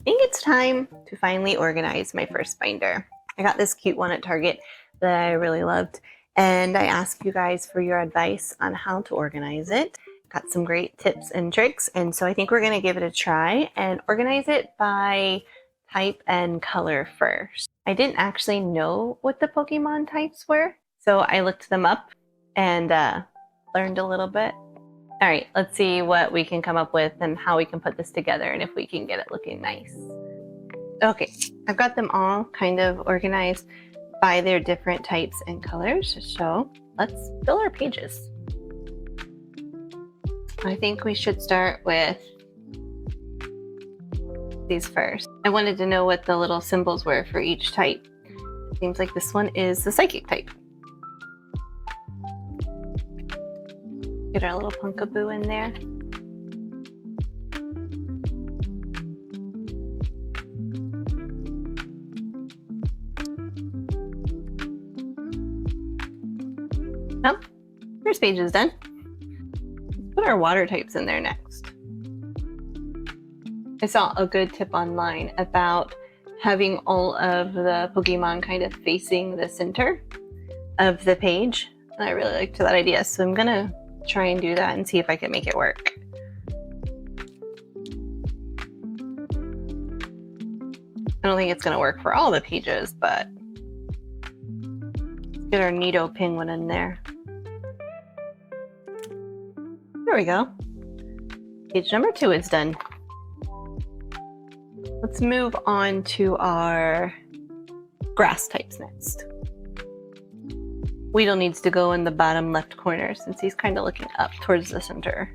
think it's time to finally organize my first binder. I got this cute one at Target that I really loved, and I asked you guys for your advice on how to organize it. Got some great tips and tricks, and so I think we're going to give it a try and organize it by type and color first. I didn't actually know what the Pokemon types were, so I looked them up and learned a little bit. All right, let's see what we can come up with and how we can put this together and if we can get it looking nice. Okay, I've got them all kind of organized by their different types and colors, so let's fill our pages. I think we should start with these first. I wanted to know what the little symbols were for each type. Seems like this one is the psychic type. Get our little Punkaboo in there. Oh, first page is done. Let's put our water types in there next. I saw a good tip online about having all of the Pokemon kind of facing the center of the page. And I really liked that idea, so I'm gonna try and do that and see if I can make it work. I don't think it's gonna work for all the pages, but let's get our Nido Penguin in there. There we go. Page number 2 is done. Let's move on to our grass types next. Weedle needs to go in the bottom left corner since he's kind of looking up towards the center.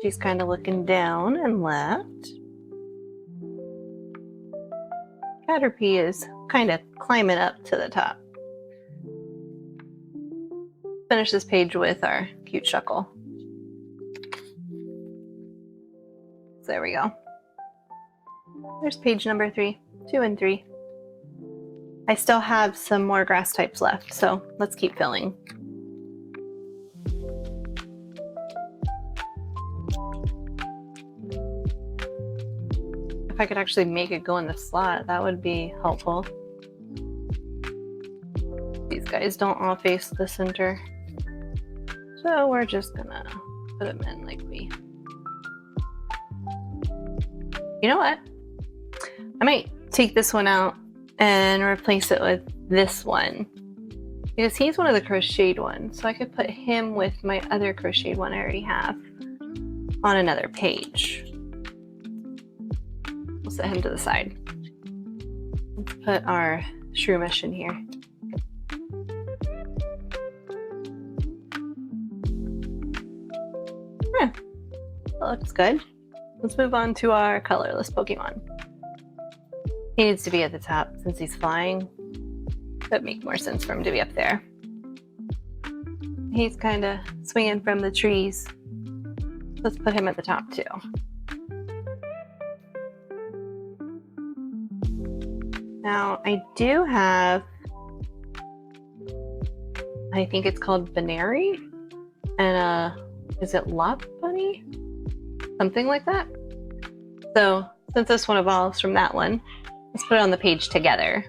She's kind of looking down and left. Caterpie is kind of climbing up to the top. Finish this page with our cute Shuckle. So there we go. There's page number 3, 2 and 3. I still have some more grass types left, so let's keep filling. If I could actually make it go in the slot, that would be helpful. These guys don't all face the center, so we're just gonna put them in like we... You know what? I might take this one out and replace it with this one because he's one of the crocheted ones, so I could put him with my other crocheted one I already have on another page. We'll set him to the side. Let's put our Shroomish in here. Yeah, that looks good. Let's move on to our colorless Pokemon. He needs to be at the top since he's flying. That'd make more sense for him to be up there. He's kind of swinging from the trees. Let's put him at the top too. Now I do have, I think it's called Banary, and is it Lop Bunny? Something like that. So since this one evolves from that one, let's put it on the page together.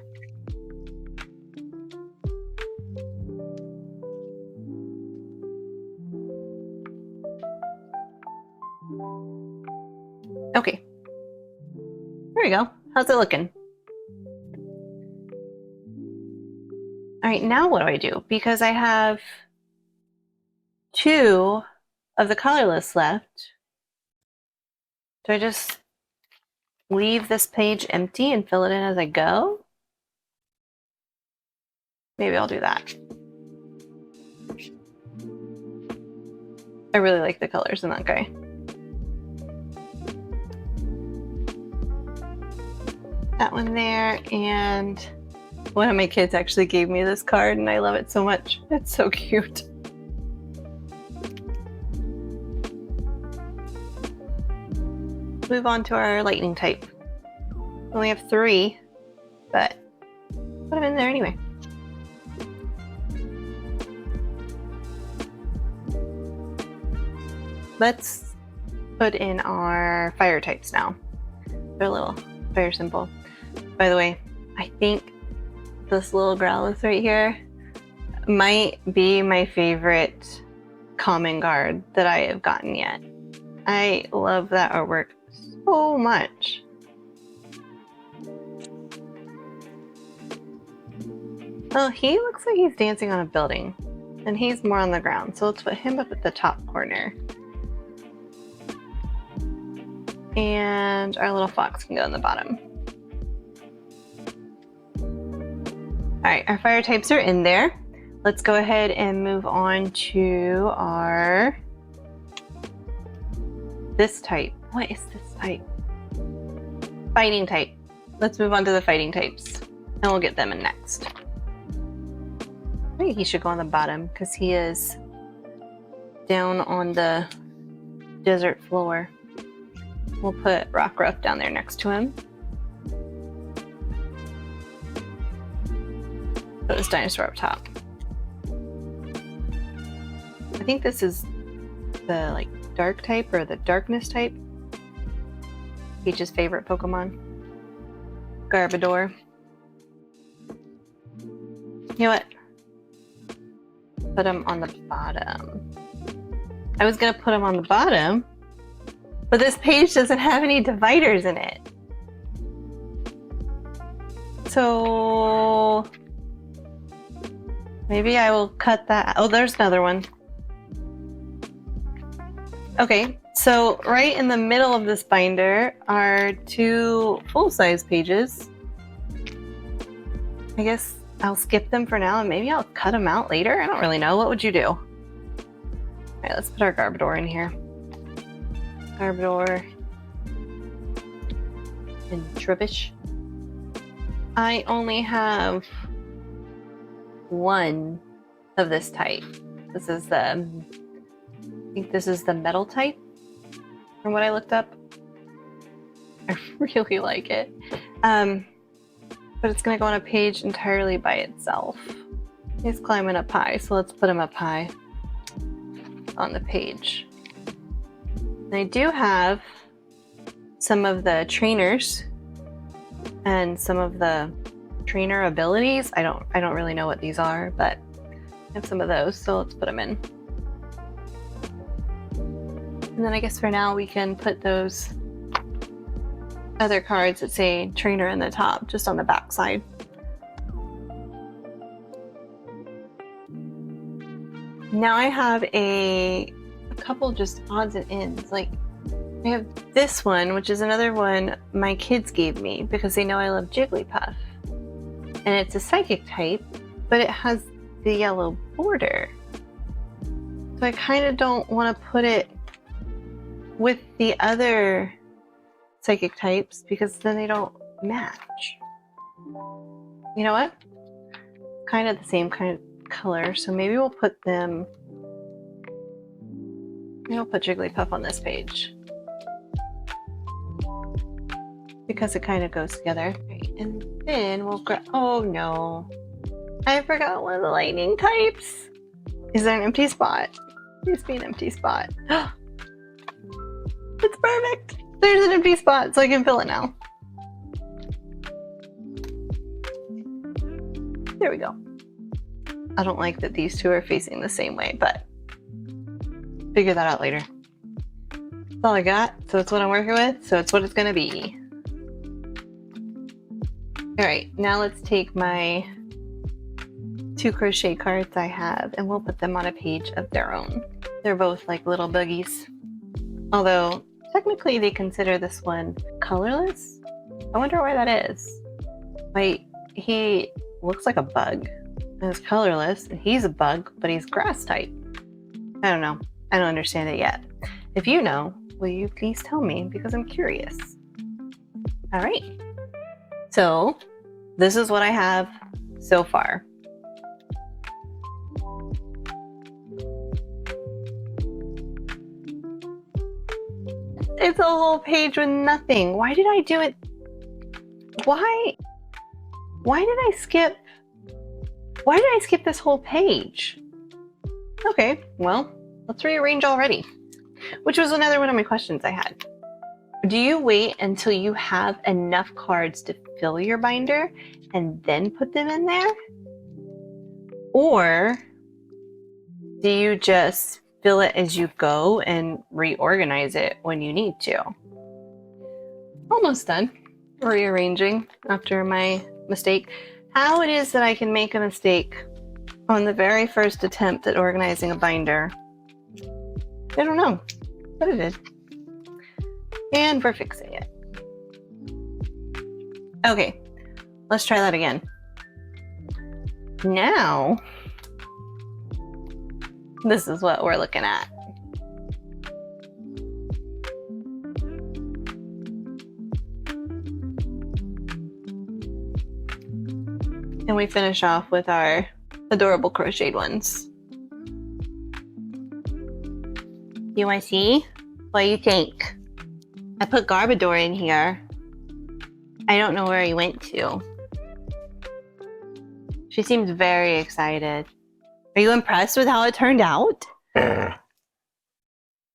Okay. There we go. How's it looking? All right, now what do I do? Because I have 2 of the colorless left. Do I just leave this page empty and fill it in as I go? Maybe I'll do that. I really like the colors in that guy. That one there, and one of my kids actually gave me this card and I love it so much. It's so cute. Move on to our lightning type. We only have 3, but put them in there anyway. Let's put in our fire types now. They're a little fire symbol. By the way, I think this little Growlithe right here might be my favorite common guard that I have gotten yet. I love that artwork so much. Oh, he looks like he's dancing on a building, and he's more on the ground, so let's put him up at the top corner. And our little fox can go in the bottom. Alright, our fire types are in there. Let's go ahead and move on to our... this type. What is this type? Fighting type. Let's move on to the fighting types, and we'll get them in next. I think he should go on the bottom because he is down on the desert floor. We'll put Rockruff down there next to him. Put this dinosaur up top. I think this is the like dark type or the darkness type. Peach's favorite Pokemon. Garbodor. You know what? Put him on the bottom. I was gonna put him on the bottom, but this page doesn't have any dividers in it. So maybe I will cut that. Oh, there's another one. Okay, so right in the middle of this binder are two full-size pages. I guess I'll skip them for now and maybe I'll cut them out later. I don't really know. What would you do? All right, let's put our Garbodor in here. Garbodor and Trubbish. I only have one of this type. This is the, I think this is the metal type from what I looked up. I really like it. But it's gonna go on a page entirely by itself. He's climbing up high, so let's put him up high on the page. And I do have some of the trainers and some of the trainer abilities. I don't really know what these are, but I have some of those, so let's put them in. And then I guess for now we can put those other cards that say trainer in the top, just on the back side. Now I have a couple just odds and ends. Like I have this one, which is another one my kids gave me because they know I love Jigglypuff. And it's a psychic type, but it has the yellow border. So I kind of don't want to put it with the other psychic types because then they don't match. You know what? Kind of the same kind of color, so maybe we'll put them. Maybe I'll put Jigglypuff on this page because it kind of goes together. Right, and then we'll grab. Oh no, I forgot one of the lightning types. Is there an empty spot? Please be an empty spot. It's perfect. There's an empty spot, so I can fill it now. There we go. I don't like that these two are facing the same way, but figure that out later. That's all I got, so it's what I'm working with, so it's what it's gonna be. Alright, now let's take my 2 crochet cards I have, and we'll put them on a page of their own. They're both like little boogies. Although, technically they consider this one colorless. I wonder why that is. Like, he looks like a bug and is colorless, and he's a bug, but he's grass type. I don't know. I don't understand it yet. If you know, will you please tell me because I'm curious. All right. So this is what I have so far. It's a whole page with nothing. Why did I do it? Why did I skip? Why did I skip this whole page? Okay, well, let's rearrange already. which was another one of my questions I had. Do you wait until you have enough cards to fill your binder and then put them in there? Or do you just fill it as you go and reorganize it when you need to? Almost done rearranging after my mistake. How it is that I can make a mistake on the very first attempt at organizing a binder, I don't know, but it did. And we're fixing it. Okay, let's try that again. Now, this is what we're looking at. And we finish off with our adorable crocheted ones. You want to see? What do you think? I put Garbodor in here. I don't know where he went to. She seems very excited. Are you impressed with how it turned out?